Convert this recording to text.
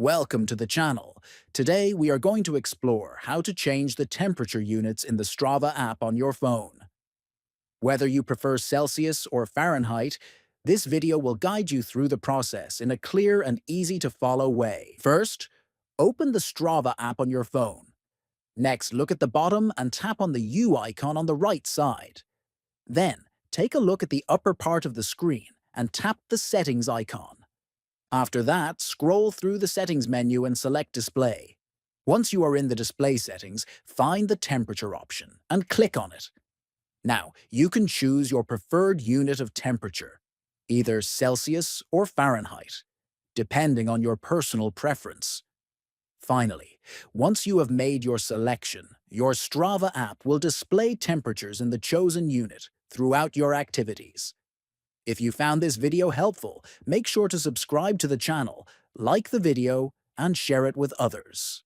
Welcome to the channel. Today we are going to explore how to change the temperature units in the Strava app on your phone. Whether you prefer Celsius or Fahrenheit, this video will guide you through the process in a clear and easy-to-follow way. First, open the Strava app on your phone. Next, look at the bottom and tap on the U icon on the right side. Then, take a look at the upper part of the screen and tap the Settings icon. After that, scroll through the Settings menu and select Display. Once you are in the display settings, find the temperature option and click on it. Now, you can choose your preferred unit of temperature, either Celsius or Fahrenheit, depending on your personal preference. Finally, once you have made your selection, your Strava app will display temperatures in the chosen unit throughout your activities. If you found this video helpful, make sure to subscribe to the channel, like the video, and share it with others.